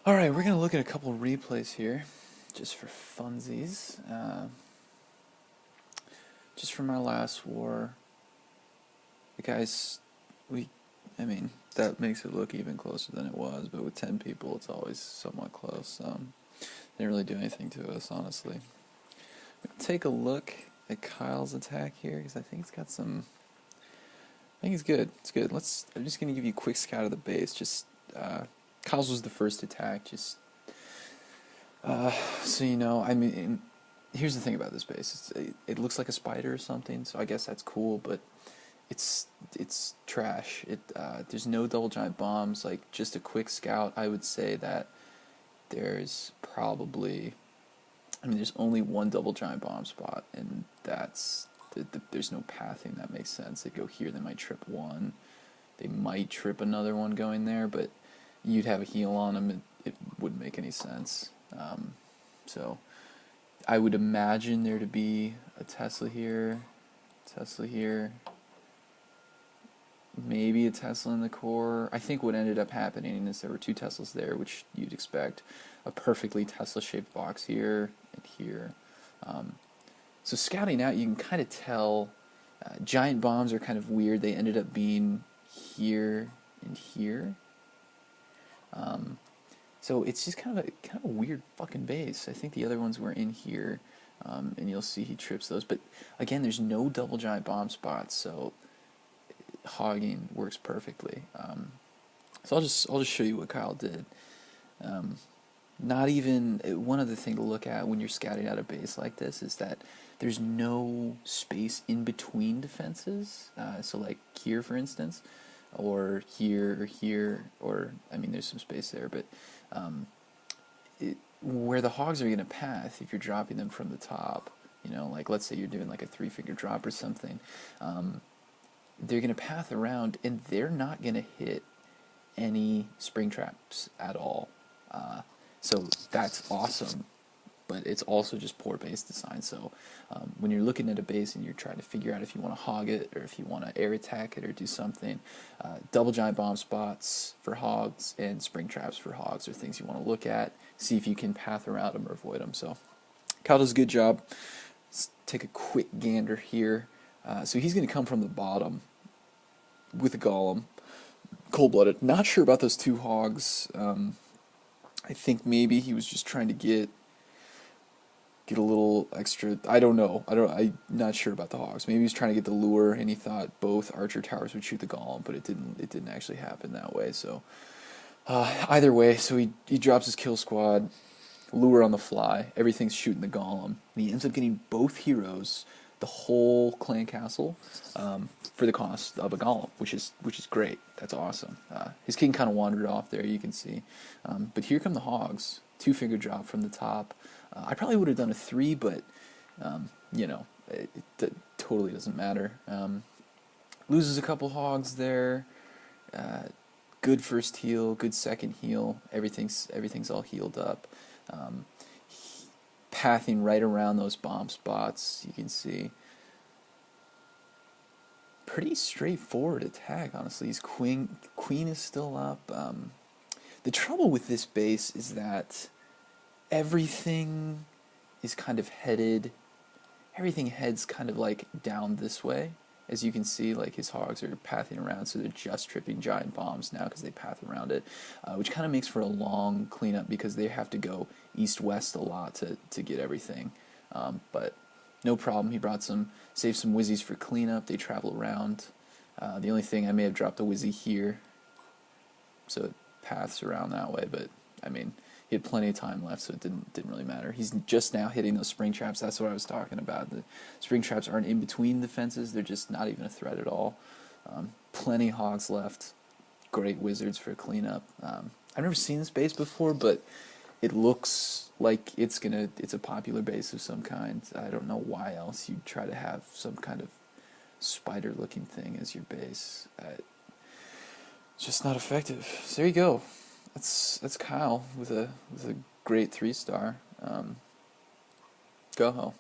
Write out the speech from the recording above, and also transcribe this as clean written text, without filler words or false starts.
Alright, we're going to look at a couple replays here, just for funsies. Just from our last war. The guys, I mean, that makes it look even closer than it was, but with 10 people, it's always somewhat close. They didn't really do anything to us, honestly. Take a look at Kyle's attack here, because I think it's got some... I think it's good. It's good. I'm just going to give you a quick scout of the base. Kyle's was the first attack, so you know, I mean, here's the thing about this base. It looks like a spider or something, so I guess that's cool, but it's trash. There's no double giant bombs. Like, just a quick scout, I would say that there's probably... I mean, there's only one double giant bomb spot, and that's... there's no pathing that makes sense. They go here, they might trip one. They might trip another one going there, but you'd have a heal on them. It wouldn't make any sense. So I would imagine there to be a Tesla here, maybe a Tesla in the core. I think what ended up happening is there were two Teslas there, which you'd expect. A perfectly Tesla-shaped box here and here. So scouting out, you can kind of tell giant bombs are kind of weird. They ended up being here and here. So it's just kind of a weird fucking base. I think the other ones were in here, and you'll see he trips those. But again, there's no double giant bomb spots, so hogging works perfectly. So I'll just show you what Kyle did. Not even one other thing to look at when you're scouting out a base like this is that there's no space in between defenses. So like here, for instance, or here, or I mean, there's some space there, but where the hogs are going to path, if you're dropping them from the top, you know, like let's say you're doing like a 3-finger drop or something, they're going to path around, and they're not going to hit any spring traps at all. So that's awesome, but it's also just poor base design. So when you're looking at a base and you're trying to figure out if you want to hog it or if you want to air attack it or do something, double giant bomb spots for hogs and spring traps for hogs are things you want to look at, see if you can path around them or avoid them. So Kyle does a good job. Let's take a quick gander here. So he's going to come from the bottom with a golem, cold-blooded. Not sure about those two hogs. I think maybe he was just trying to get a little extra. I don't know. I'm not sure about the hogs. Maybe he was trying to get the lure, and he thought both archer towers would shoot the golem, but it didn't actually happen that way. So either way, so he drops his kill squad, lure on the fly. Everything's shooting the golem, and he ends up getting both heroes, the whole clan castle, for the cost of a golem, which is great. That's awesome. His king kind of wandered off there, you can see. But here come the hogs. 2-finger drop from the top. I probably would have done a 3, but you know, it totally doesn't matter. Loses a couple hogs there. Good first heal, good second heal. Everything's all healed up. Pathing right around those bomb spots, you can see. Pretty straightforward attack, honestly. His queen is still up. The trouble with this base is that everything is kind of headed. Everything heads kind of like down this way. As you can see, like his hogs are pathing around, so they're just tripping giant bombs now because they path around it, which kind of makes for a long cleanup because they have to go east-west a lot to get everything. But no problem. He saved some whizzies for cleanup. They travel around. The only thing, I may have dropped a whizzy here, so it paths around that way. But I mean, he had plenty of time left, so it didn't really matter. He's just now hitting those spring traps. That's what I was talking about. The spring traps aren't in between the fences. They're just not even a threat at all. Plenty hogs left. Great wizards for cleanup. I've never seen this base before, but it looks like it's a popular base of some kind. I don't know why else you'd try to have some kind of spider-looking thing as your base. It's just not effective. So there you go. That's Kyle with a great 3-star. GoHo.